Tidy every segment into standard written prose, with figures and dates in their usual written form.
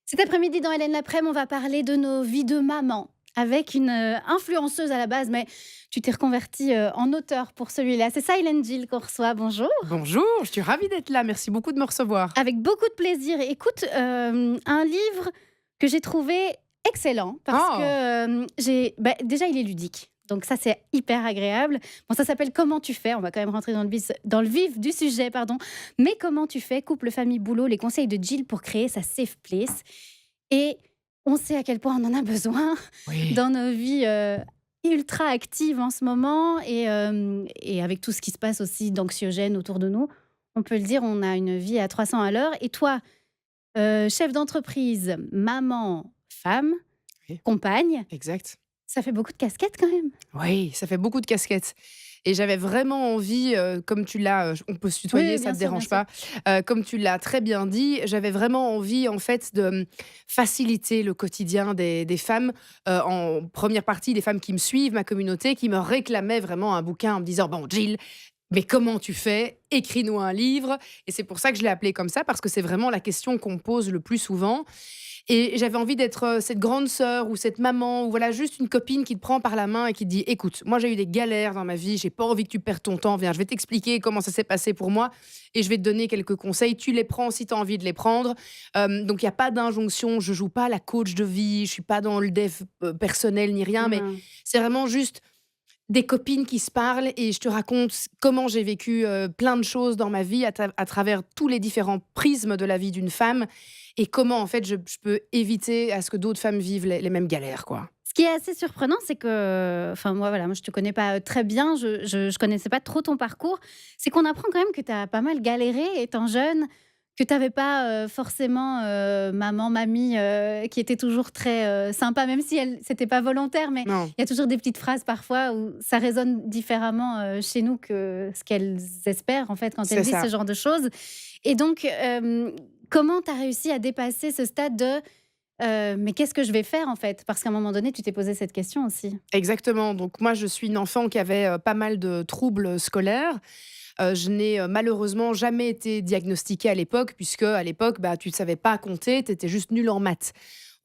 Cet après-midi dans Hélène Laprème, on va parler de nos vies de maman avec une influenceuse à la base, mais tu t'es reconvertie en auteur pour celui-là. C'est ça, Hélène Gilles, qu'on reçoit. Bonjour. Bonjour, je suis ravie d'être là. Merci beaucoup de me recevoir. Avec beaucoup de plaisir. Écoute, un livre que j'ai trouvé excellent parce Oh, que déjà, il est ludique. Donc ça, c'est hyper agréable. Bon, ça s'appelle Comment tu fais. On va quand même rentrer dans le vif du sujet, pardon. Mais comment tu fais, couple, famille, boulot, les conseils de Jill pour créer sa safe place. Et on sait à quel point on en a besoin oui. dans nos vies ultra actives en ce moment et avec tout ce qui se passe aussi d'anxiogène autour de nous. On peut le dire, on a une vie à 300 à l'heure. Et toi, chef d'entreprise, maman, femme, Oui, compagne, exact. ça fait beaucoup de casquettes quand même. Oui, ça fait beaucoup de casquettes. Et j'avais vraiment envie, comme tu l'as, on peut se Oui, tutoyer, oui, ça bien te sûr, bien dérange sûr. pas. Comme tu l'as très bien dit, j'avais vraiment envie, en fait, de faciliter le quotidien des femmes. En première partie, les femmes qui me suivent, ma communauté, qui me réclamaient vraiment un bouquin en me disant: «Bon, Jill, mais comment tu fais? Écris-nous un livre». Et c'est pour ça que je l'ai appelé comme ça, parce que c'est vraiment la question qu'on me pose le plus souvent. Et j'avais envie d'être, cette grande sœur ou cette maman ou voilà, juste une copine qui te prend par la main et qui te dit: «Écoute, moi j'ai eu des galères dans ma vie, j'ai pas envie que tu perdes ton temps. Viens, je vais t'expliquer comment ça s'est passé pour moi et je vais te donner quelques conseils. Tu les prends si tu as envie de les prendre». Donc il y a pas d'injonction, je joue pas la coach de vie, je suis pas dans le dev, personnel ni rien, mais Non. c'est vraiment juste des copines qui se parlent et je te raconte comment j'ai vécu, plein de choses dans ma vie à travers tous les différents prismes de la vie d'une femme et comment en fait je peux éviter à ce que d'autres femmes vivent les mêmes galères, quoi. Ce qui est assez surprenant, c'est que, enfin moi voilà, moi je te connais pas très bien, je connaissais pas trop ton parcours. C'est qu'on apprend quand même que tu as pas mal galéré étant jeune, que tu avais pas forcément maman, mamie qui était toujours très sympa, même si elle c'était pas volontaire, mais Non, il y a toujours des petites phrases parfois où ça résonne différemment chez nous que ce qu'elles espèrent en fait quand elles c'est disent ce ça. genre de choses. Et donc, comment tu as réussi à dépasser ce stade de mais qu'est-ce que je vais faire en fait? Parce qu'à un moment donné, tu t'es posé cette question aussi. Exactement. Donc moi, je suis une enfant qui avait, pas mal de troubles scolaires. Je n'ai, malheureusement jamais été diagnostiquée à l'époque puisque à l'époque, bah, tu ne savais pas compter, tu étais juste nul en maths.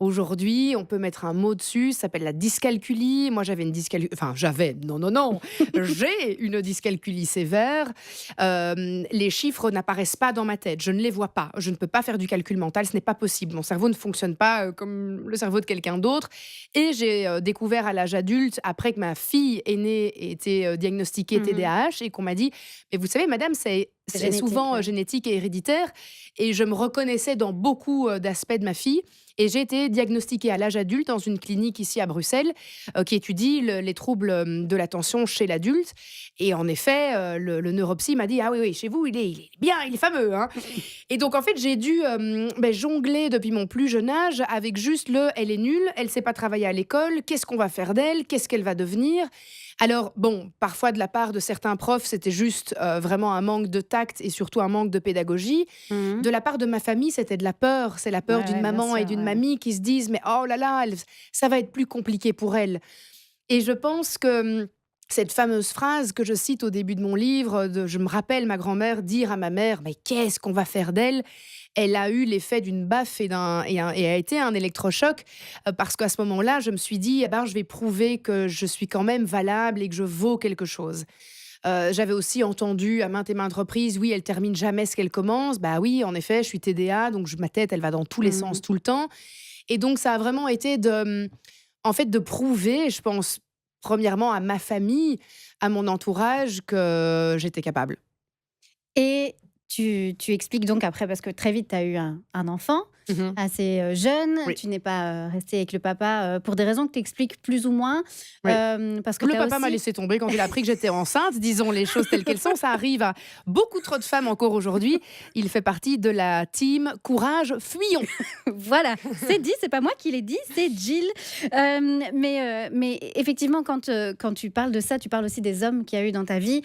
Aujourd'hui, on peut mettre un mot dessus, ça s'appelle la dyscalculie. Moi, j'avais une dyscalculie, enfin j'avais, non, non, non, j'ai une dyscalculie sévère. Les chiffres n'apparaissent pas dans ma tête, je ne les vois pas. Je ne peux pas faire du calcul mental, ce n'est pas possible. Mon cerveau ne fonctionne pas, comme le cerveau de quelqu'un d'autre. Et j'ai, découvert à l'âge adulte, après que ma fille aînée ait été, diagnostiquée Mmh. TDAH et qu'on m'a dit: «Mais vous savez madame, C'est c'est génétique, souvent, ouais. génétique et héréditaire». Et je me reconnaissais dans beaucoup, d'aspects de ma fille et j'ai été diagnostiquée à l'âge adulte dans une clinique ici à Bruxelles, qui étudie les troubles, de l'attention chez l'adulte. Et en effet, le neuropsy m'a dit: «Ah oui, oui, chez vous, il est bien, il est fameux, hein». Et donc en fait, j'ai dû, jongler depuis mon plus jeune âge avec juste le: «Elle est nulle, elle sait pas travailler à l'école, qu'est-ce qu'on va faire d'elle? Qu'est-ce qu'elle va devenir?» Alors bon, parfois de la part de certains profs, c'était juste, vraiment un manque de tact et surtout un manque de pédagogie. Mmh. De la part de ma famille, c'était de la peur. C'est la Ouais, peur d'une ouais, bien maman et sûr, d'une ouais, ouais. mamie qui se disent: «Mais oh là là, ça va être plus compliqué pour elle». Et je pense que, cette fameuse phrase que je cite au début de mon livre, je me rappelle ma grand-mère dire à ma mère: «Mais qu'est-ce qu'on va faire d'elle?» Elle a eu l'effet d'une baffe et a été un électrochoc, parce qu'à ce moment-là, je me suis dit: «Eh ben, je vais prouver que je suis quand même valable et que je vaux quelque chose». J'avais aussi entendu à maintes et maintes reprises: «Oui, elle termine jamais ce qu'elle commence». Bah oui, en effet, je suis TDA, donc ma tête, elle va dans tous les sens Mmh. tout le temps. Et donc ça a vraiment été en fait, de prouver, je pense, premièrement à ma famille, à mon entourage que j'étais capable. Et tu expliques donc après parce que très vite tu as eu un enfant Mmh. assez, jeune, Oui, tu n'es pas, restée avec le papa, pour des raisons que tu expliques plus ou moins, oui. parce que Le tu as papa m'a aussi laissé tomber quand il a appris que j'étais enceinte, disons les choses telles qu'elles sont. Ça arrive à beaucoup trop de femmes encore aujourd'hui. Il fait partie de la team courage, fuyons. voilà, c'est dit, c'est pas moi qui l'ai dit, c'est Jill. Mais effectivement quand tu parles de ça, tu parles aussi des hommes qu'il y a eu dans ta vie,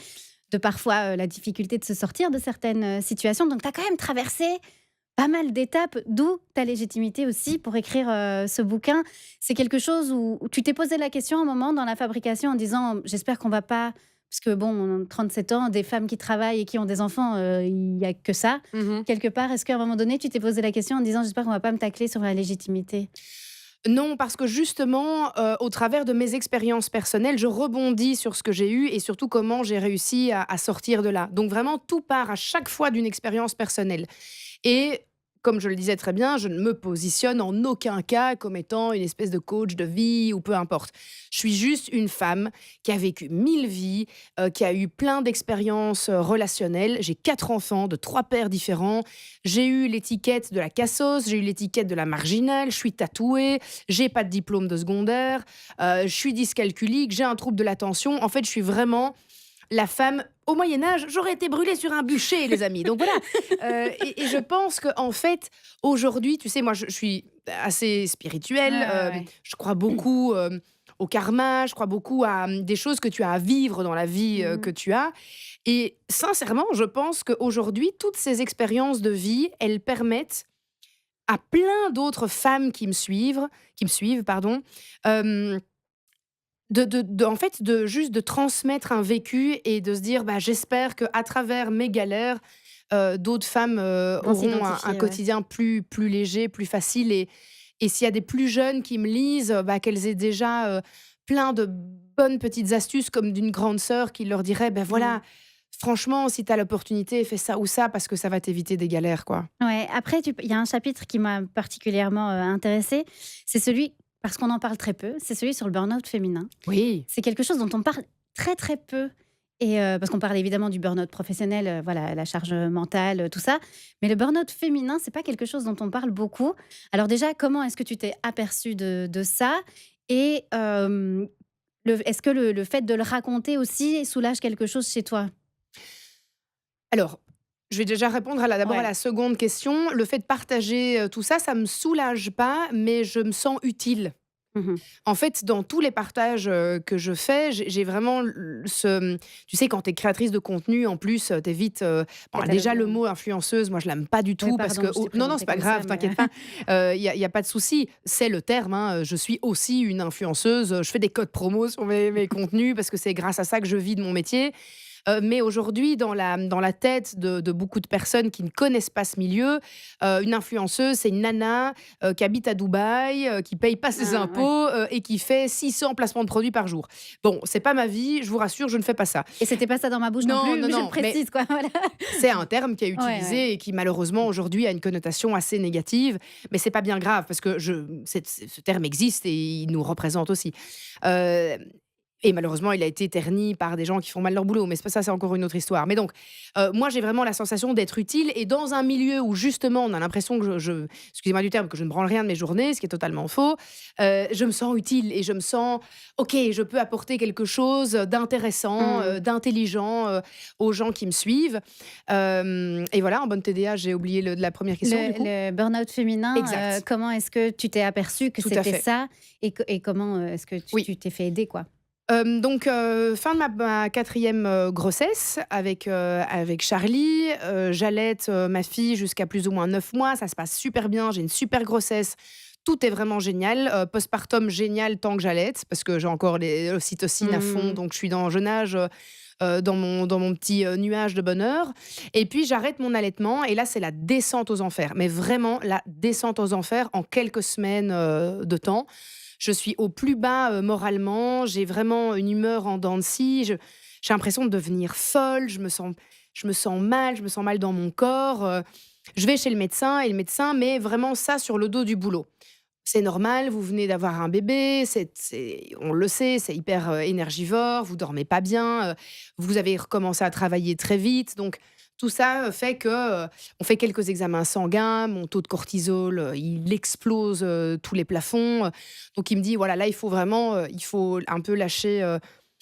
de parfois, la difficulté de se sortir de certaines, situations. Donc tu as quand même traversé pas mal d'étapes, d'où ta légitimité aussi pour écrire, ce bouquin. C'est quelque chose où tu t'es posé la question à un moment dans la fabrication en disant: «J'espère qu'on va pas Parce que bon, 37 ans, des femmes qui travaillent et qui ont des enfants, il y a que ça. Mmh. Quelque part, est-ce qu'à un moment donné, tu t'es posé la question en disant: «J'espère qu'on va pas me tacler sur la légitimité»? Non, parce que justement, au travers de mes expériences personnelles, je rebondis sur ce que j'ai eu et surtout comment j'ai réussi à sortir de là. Donc vraiment, tout part à chaque fois d'une expérience personnelle. Et comme je le disais très bien, je ne me positionne en aucun cas comme étant une espèce de coach de vie ou peu importe. Je suis juste une femme qui a vécu 1000 vies, qui a eu plein d'expériences relationnelles. J'ai 4 enfants de 3 pères différents. J'ai eu l'étiquette de la cassos, j'ai eu l'étiquette de la marginale, je suis tatouée, j'ai pas de diplôme de secondaire, je suis dyscalculique, j'ai un trouble de l'attention. En fait, je suis vraiment la femme au Moyen Âge, j'aurais été brûlée sur un bûcher, les amis. Donc voilà. Et je pense que en fait, aujourd'hui, tu sais, moi, je suis assez Ouais, spirituelle. ouais, ouais. Je crois beaucoup au karma. Je crois beaucoup à des choses que tu as à vivre dans la vie que Mmh. tu as. Et sincèrement, je pense qu'aujourd'hui, toutes ces expériences de vie, elles permettent à plein d'autres femmes qui me suivent, pardon, euh, en fait, de juste de transmettre un vécu et de se dire: «Bah, j'espère qu'à travers mes galères, d'autres femmes, Vont auront un s'identifier, ouais. quotidien plus léger, plus facile» et s'il y a des plus jeunes qui me lisent, bah, qu'elles aient déjà, plein de bonnes petites astuces comme d'une grande sœur qui leur dirait: «Ben Mmh. voilà, franchement, si tu as l'opportunité, fais ça ou ça parce que ça va t'éviter des galères, quoi». Ouais, après il y a un chapitre qui m'a particulièrement, intéressée, c'est celui parce qu'on en parle très peu, c'est celui sur le burn-out féminin. Oui. C'est quelque chose dont on parle très, très peu et parce qu'on parle évidemment du burn-out professionnel, voilà, la charge, mentale, tout ça. Mais le burn-out féminin, c'est pas quelque chose dont on parle beaucoup. Alors déjà, comment est-ce que tu t'es aperçue de ça? Et est-ce que le fait de le raconter aussi soulage quelque chose chez toi? Alors, je vais déjà répondre d'abord à Ouais. la seconde question. Le fait de partager, tout ça, ça me soulage pas, mais je me sens utile. Mmh. En fait, dans tous les partages, que je fais, j'ai vraiment tu sais, quand tu es créatrice de contenu, en plus, tu es vite, bon, déjà Cataloguée, le ouais. mot influenceuse, moi, je l'aime pas du Oui, tout parce que pardon, je t'ai non, non, présentée c'est pas comme ça, grave, mais t'inquiète pas. Il y a pas de souci. C'est le terme, hein, je suis aussi une influenceuse, je fais des codes promo sur mes contenus parce que c'est grâce à ça que je vis de mon métier. Mais aujourd'hui, dans la tête de beaucoup de personnes qui ne connaissent pas ce milieu, une influenceuse, c'est une nana, qui habite à Dubaï, qui paye pas ses ah ouais. impôts, et qui fait 600 placements de produits par jour. Bon, c'est pas ma vie, je vous rassure, je ne fais pas ça. Et c'était pas ça dans ma bouche non Non, plus, non, mais je le non, mais précise quoi, voilà. c'est un terme qui est Ouais, ouais. utilisé et qui malheureusement aujourd'hui a une connotation assez négative, mais c'est pas bien grave parce que ce terme existe et il nous représente aussi. Heu et malheureusement, il a été terni par des gens qui font mal leur boulot, mais c'est pas ça, c'est encore une autre histoire. Mais donc, moi, j'ai vraiment la sensation d'être utile et dans un milieu où justement, on a l'impression que excusez-moi du terme, que je ne branle rien de mes journées, ce qui est totalement faux. Je me sens utile et je me sens: «OK, je peux apporter quelque chose d'intéressant, Mmh. d'intelligent, aux gens qui me suivent». Et voilà, en bonne TDA, j'ai oublié la première question du coup. Le burn-out féminin, Exact, comment est-ce que tu t'es aperçue que tout à c'était fait. ça? Et comment, est-ce que Oui. tu t'es fait aider, quoi? Donc fin de ma 4e, grossesse avec Charlie, j'allaite, ma fille jusqu'à plus ou moins 9 mois. Ça se passe super bien, j'ai une super grossesse. Tout est vraiment génial, postpartum génial tant que j'allaite parce que j'ai encore les ocytocine à fond, Mmh. donc je suis dans jeune âge, dans mon petit, nuage de bonheur et puis j'arrête mon allaitement et là, c'est la descente aux enfers, mais vraiment la descente aux enfers en quelques semaines, de temps. Je suis au plus bas, moralement, j'ai vraiment une humeur en dents de scie, j'ai l'impression de devenir folle, je me sens mal dans mon corps, je vais chez le médecin et le médecin met vraiment ça sur le dos du boulot. C'est normal, vous venez d'avoir un bébé, on le sait, c'est hyper, énergivore, vous dormez pas bien, vous avez recommencé à travailler très vite, donc tout ça, fait que, on fait quelques examens sanguins, mon taux de cortisol, il explose, tous les plafonds, donc il me dit: «Voilà, là, il faut un peu Lever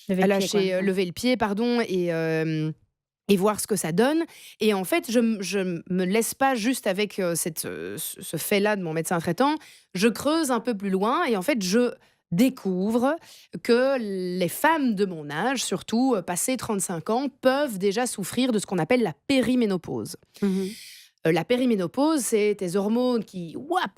le pied, quoi, ouais. lever le pied, pardon et voir ce que ça donne» et en fait, je me laisse pas juste avec, ce fait-là de mon médecin traitant. Je creuse un peu plus loin et en fait, je découvre que les femmes de mon âge, surtout, passées 35 ans, peuvent déjà souffrir de ce qu'on appelle la périménopause. Mmh. La périménopause, c'est tes hormones qui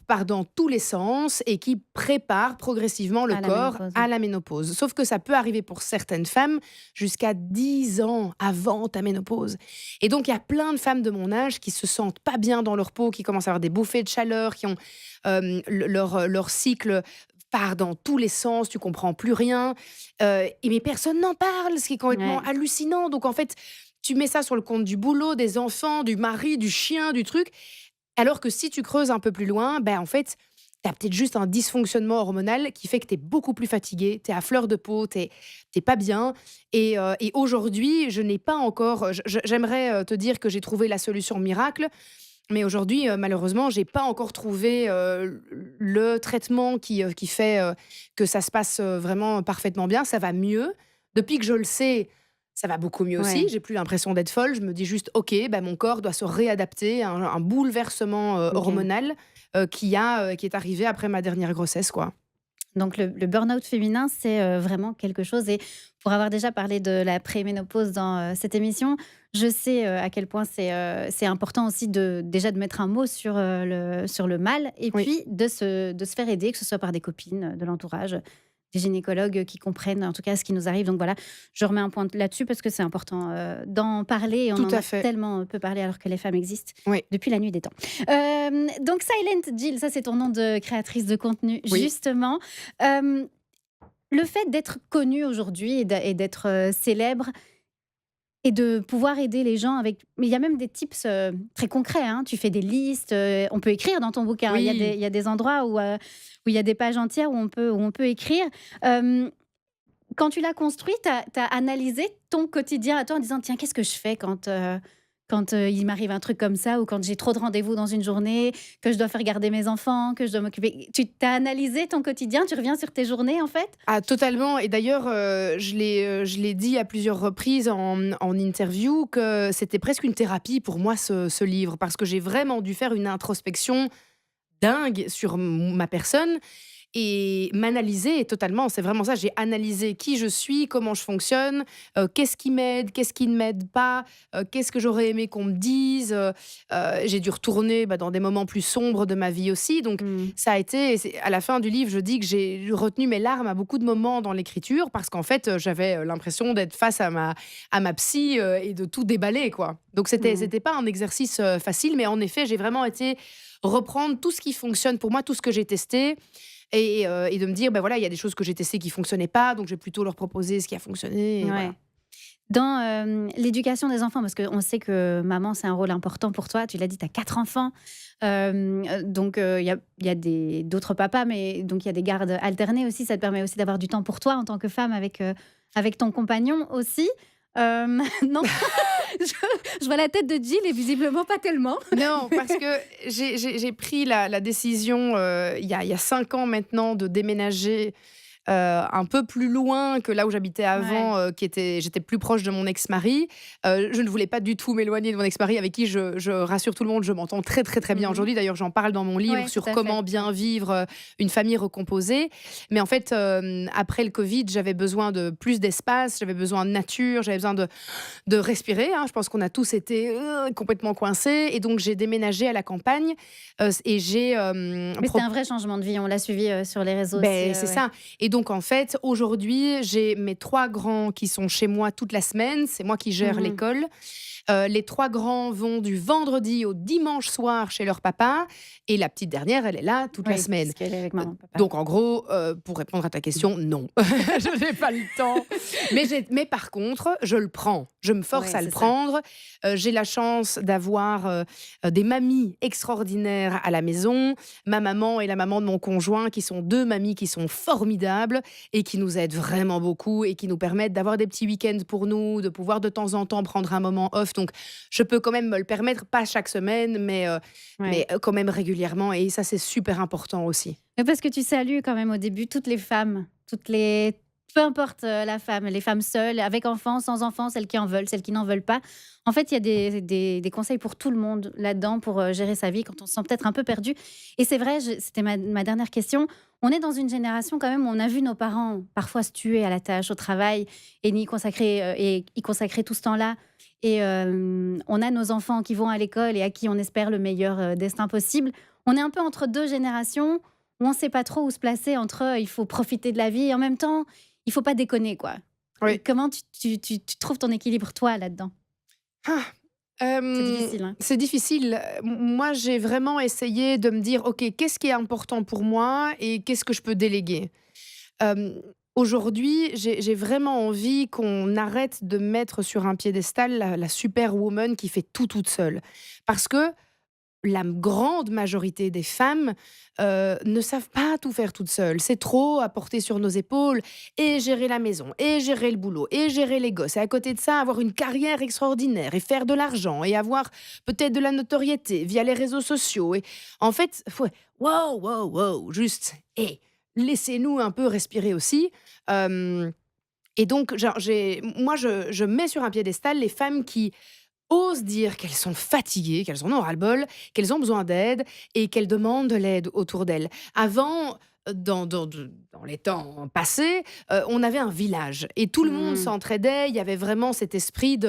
partent dans tous les sens et qui préparent progressivement le À la corps ménopause, à oui. la ménopause. Sauf que ça peut arriver pour certaines femmes jusqu'à 10 ans avant ta ménopause. Et donc, il y a plein de femmes de mon âge qui se sentent pas bien dans leur peau, qui commencent à avoir des bouffées de chaleur, qui ont leur cycle part dans tous les sens, tu comprends plus rien. Mais personne n'en parle, ce qui est complètement Ouais. hallucinant. Donc en fait, tu mets ça sur le compte du boulot, des enfants, du mari, du chien, du truc. Alors que si tu creuses un peu plus loin, ben en fait, tu as peut-être juste un dysfonctionnement hormonal qui fait que tu es beaucoup plus fatigué, tu es à fleur de peau, tu es pas bien. Et aujourd'hui, je n'ai pas encore. J'aimerais te dire que j'ai trouvé la solution miracle, mais aujourd'hui, malheureusement, j'ai pas encore trouvé, le traitement qui fait, que ça se passe, vraiment parfaitement bien. Ça va mieux. Depuis que je le sais, ça va beaucoup mieux aussi. Ouais. J'ai plus l'impression d'être folle. Je me dis juste: «OK, bah, mon corps doit se réadapter à un bouleversement, OK. hormonal, qui est arrivé après ma dernière grossesse, quoi». Donc le burn-out féminin, c'est, vraiment quelque chose et pour avoir déjà parlé de la préménopause dans, cette émission, je sais, à quel point c'est important aussi déjà de mettre un mot sur le mal et Oui, puis de se faire aider, que ce soit par des copines, de l'entourage, des gynécologues, qui comprennent en tout cas ce qui nous arrive. Donc voilà, je remets un point là-dessus parce que c'est important, d'en parler et on tout en à a fait. tellement peu parlé alors que les femmes existent Oui, depuis la nuit des temps. Donc Silent Jill, ça c'est ton nom de créatrice de contenu oui. justement. Hem, le fait d'être connue aujourd'hui et d'être, célèbre et de pouvoir aider les gens avec mais il y a même des tips, très concrets, hein. Tu fais des listes, on peut écrire dans ton bouquin. Oui. Il y a des endroits où il y a des pages entières où on peut écrire. Hem, quand tu l'as construit, tu as analysé ton quotidien à toi en disant: «Tiens, qu'est-ce que je fais quand il m'arrive un truc comme ça ou quand j'ai trop de rendez-vous dans une journée, que je dois faire garder mes enfants, que je dois m'occuper». Tu as analysé ton quotidien? Tu reviens sur tes journées, en fait? Ah totalement et d'ailleurs, je l'ai dit à plusieurs reprises en interview que c'était presque une thérapie pour moi ce livre parce que j'ai vraiment dû faire une introspection dingue sur ma personne et m'analyser totalement. C'est vraiment ça, j'ai analysé qui je suis, comment je fonctionne, qu'est-ce qui m'aide, qu'est-ce qui ne m'aide pas, qu'est-ce que j'aurais aimé qu'on me dise, j'ai dû retourner, bah, dans des moments plus sombres de ma vie aussi. Donc Mmh. ça a été c'est à la fin du livre, je dis que j'ai retenu mes larmes à beaucoup de moments dans l'écriture parce qu'en fait, j'avais, l'impression d'être face à ma psy, et de tout déballer, quoi. Donc Mmh. c'était pas un exercice, facile, mais en effet, j'ai vraiment été reprendre tout ce qui fonctionne pour moi, tout ce que j'ai testé et de me dire: «Bah, voilà, il y a des choses que j'ai testées qui fonctionnaient pas, donc je vais plutôt leur proposer ce qui a fonctionné» et voilà. Ouais. Dans, l'éducation des enfants, parce qu'on sait que maman, c'est un rôle important pour toi. Tu l'as dit, tu as 4 enfants. Donc, il y a d'autres papas, mais donc il y a des gardes alternées aussi. Ça te permet aussi d'avoir du temps pour toi en tant que femme avec ton compagnon aussi. Non? Je je vois la tête de Jill et visiblement pas tellement. Non, parce que j'ai pris la décision, il y a 5 ans maintenant de déménager, un peu plus loin que là où j'habitais Ouais. avant, j'étais plus proche de mon ex-mari. Je ne voulais pas du tout m'éloigner de mon ex-mari avec qui je rassure tout le monde, je m'entends très, très, très bien Mmh. aujourd'hui. D'ailleurs, j'en parle dans mon livre Ouais, tout sur à fait. comment bien vivre, une famille recomposée. Mais en fait, après le covid, j'avais besoin de plus d'espace, j'avais besoin de nature, j'avais besoin de respirer, hein. Je pense qu'on a tous été, complètement coincés et donc j'ai déménagé à la campagne, et j'ai, Mais c'était un vrai changement de vie. On l'a suivi, sur les réseaux aussi, c'est ouais. ça et donc en fait, aujourd'hui, j'ai mes 3 grands qui sont chez moi toute la semaine, c'est moi qui gère Mmh. l'école. Les 3 grands vont du vendredi au dimanche soir chez leur papa et la petite dernière, elle est là toute la Oui, semaine. puisqu'elle est avec maman, papa. Donc en gros, pour répondre à ta question, non. Je n'ai pas le temps. Mais par contre, je le prends. Je me force Ouais, à le c'est ça. prendre. J'ai la chance d'avoir, des mamies extraordinaires à la maison. Ma maman et la maman de mon conjoint qui sont 2 mamies qui sont formidables et qui nous aident vraiment beaucoup et qui nous permettent d'avoir des petits week-ends pour nous, de pouvoir de temps en temps prendre un moment off. Donc je peux quand même me le permettre, pas chaque semaine, Ouais. quand même régulièrement et ça, c'est super important aussi. Mais parce que tu salues quand même au début toutes les femmes, peu importe, la femme, les femmes seules, avec enfants, sans enfants, celles qui en veulent, celles qui n'en veulent pas. En fait, il y a des conseils pour tout le monde là-dedans pour, gérer sa vie quand on se sent peut-être un peu perdu et c'est vrai, c'était ma dernière question. On est dans une génération quand même où on a vu nos parents parfois se tuer à la tâche, au travail et y consacrer tout ce temps-là et on a nos enfants qui vont à l'école et à qui on espère le meilleur destin possible. On est un peu entre deux générations où on ne sait pas trop où se placer entre il faut profiter de la vie et en même temps, il faut pas déconner, quoi. Et Oui. comment tu trouves ton équilibre, toi, là-dedans? Ah, C'est hem, difficile, hein? c'est difficile. Moi, j'ai vraiment essayé de me dire: «OK, qu'est-ce qui est important pour moi et qu'est-ce que je peux déléguer?» Aujourd'hui, j'ai vraiment envie qu'on arrête de mettre sur un piédestal la superwoman qui fait tout toute seule. Parce que la grande majorité des femmes, ne savent pas tout faire toutes seules. C'est trop à porter sur nos épaules et gérer la maison et gérer le boulot et gérer les gosses et à côté de ça, avoir une carrière extraordinaire et faire de l'argent et avoir peut-être de la notoriété via les réseaux sociaux et en fait, ouais, wow, wow, wow, juste, laissez-nous un peu respirer aussi, hem et donc genre moi je mets sur un piédestal les femmes qui osent dire qu'elles sont fatiguées, qu'elles en ont ras-le-bol, qu'elles ont besoin d'aide et qu'elles demandent de l'aide autour d'elles. Avant, dans les temps passés, on avait un village et tout le monde Mmh. s'entraidait. Il y avait vraiment cet esprit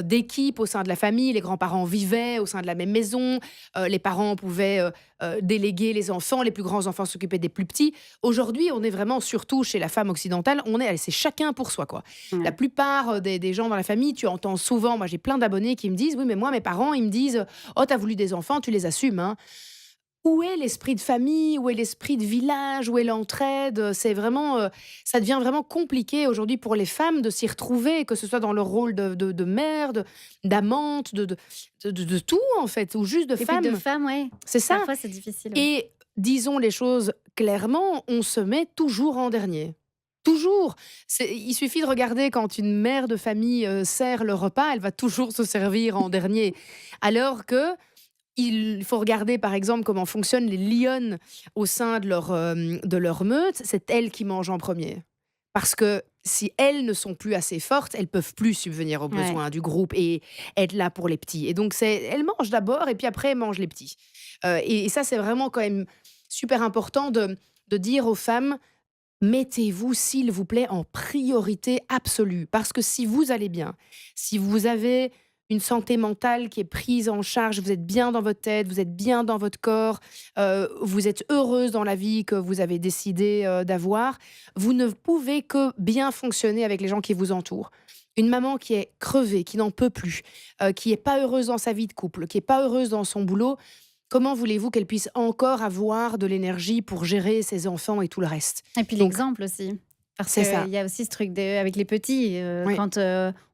d'équipe au sein de la famille. Les grands-parents vivaient au sein de la même maison. Les parents pouvaient déléguer les enfants. Les plus grands enfants s'occupaient des plus petits. Aujourd'hui, on est vraiment, surtout chez la femme occidentale, allez, c'est chacun pour soi, quoi. La Ouais. plupart des gens dans la famille, tu entends souvent, moi j'ai plein d'abonnés qui me disent: «Oui, mais moi, mes parents, ils me disent: "Oh, t'as voulu des enfants, tu les assumes, hein"». Où est l'esprit de famille? Où est l'esprit de village? Où est l'entraide? C'est vraiment, ça devient vraiment compliqué aujourd'hui pour les femmes de s'y retrouver, que ce soit dans leur rôle de mère, d'amante, de tout en fait, ou juste de Et puis de femme. femmes, ouais, C'est ça parfois c'est difficile, ouais. et disons les choses clairement, on se met toujours en dernier. Toujours! Il suffit de regarder quand une mère de famille, sert le repas, elle va toujours se servir en dernier. Alors que il faut regarder, par exemple, comment fonctionnent les lionnes au sein de leur meute. C'est elles qui mangent en premier. Parce que si elles ne sont plus assez fortes, elles peuvent plus subvenir aux Ouais. besoins du groupe et être là pour les petits. Et donc, elles mangent d'abord et puis après, elles mangent les petits. Et ça, c'est vraiment quand même super important de dire aux femmes: mettez-vous, s'il vous plaît, en priorité absolue. Parce que si vous allez bien, si vous avez une santé mentale qui est prise en charge, vous êtes bien dans votre tête, vous êtes bien dans votre corps, vous êtes heureuse dans la vie que vous avez décidé d'avoir, vous ne pouvez que bien fonctionner avec les gens qui vous entourent. Une maman qui est crevée, qui n'en peut plus, qui n'est pas heureuse dans sa vie de couple, qui n'est pas heureuse dans son boulot, comment voulez-vous qu'elle puisse encore avoir de l'énergie pour gérer ses enfants et tout le reste? Et puis Donc l'exemple aussi, parce c'est ça, qu'il y a aussi ce truc avec les petits, oui, quand,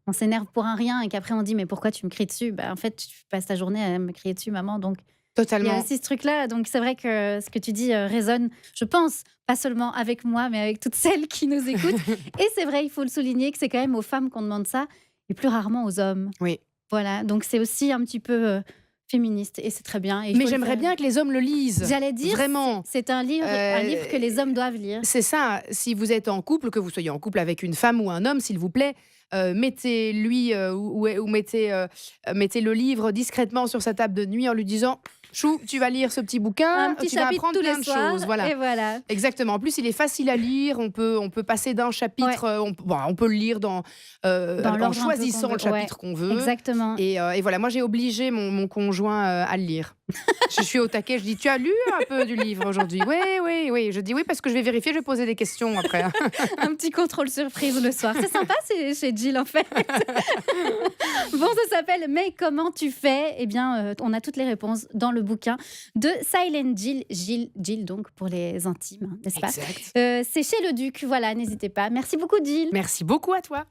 on s'énerve pour un rien et qu'après on dit: «Mais pourquoi tu me cries dessus?» Bah, en fait, tu passes ta journée à me crier dessus, maman, donc il y a totalement. aussi ce truc-là. Donc c'est vrai que ce que tu dis, résonne, je pense, pas seulement avec moi, mais avec toutes celles qui nous écoutent et c'est vrai, il faut le souligner que c'est quand même aux femmes qu'on demande ça et plus rarement aux hommes. Oui. Voilà, donc c'est aussi un petit peu, féministe et c'est très bien et il Mais faut le j'aimerais faire. bien que les hommes le lisent, J'allais dire, vraiment. c'est un livre que les Heu, hommes doivent lire. c'est ça, si vous êtes en couple, que vous soyez en couple avec une femme ou un homme, s'il vous plaît, mettez-lui, ou mettez le livre discrètement sur sa table de nuit en lui disant: «Chou, tu vas lire ce petit bouquin, Un petit tu vas chapitre apprendre tous les plein de soirs choses». Voilà. et voilà. Exactement. En plus, il est facile à lire. On peut passer d'un Ouais, chapitre, on peut le lire dans en l'ordre un peu qu'on choisissant veut. le Ouais, chapitre qu'on veut exactement. et voilà. Moi, j'ai obligé mon conjoint, à le lire. Je suis au taquet, je dis: «Tu as lu un peu du livre aujourd'hui?» «Oui, oui, oui». Je dis: «Oui, parce que je vais vérifier, je vais poser des questions après». Un petit contrôle surprise le soir. C'est sympa chez Jill, en fait. Bon, ça s'appelle «Mais comment tu fais?» Eh bien, on a toutes les réponses dans le bouquin de Silent Jill. Jill donc pour les intimes, n'est-ce pas? Exact. C'est chez Le Duc, voilà, n'hésitez pas. Merci beaucoup Jill. Merci beaucoup à toi.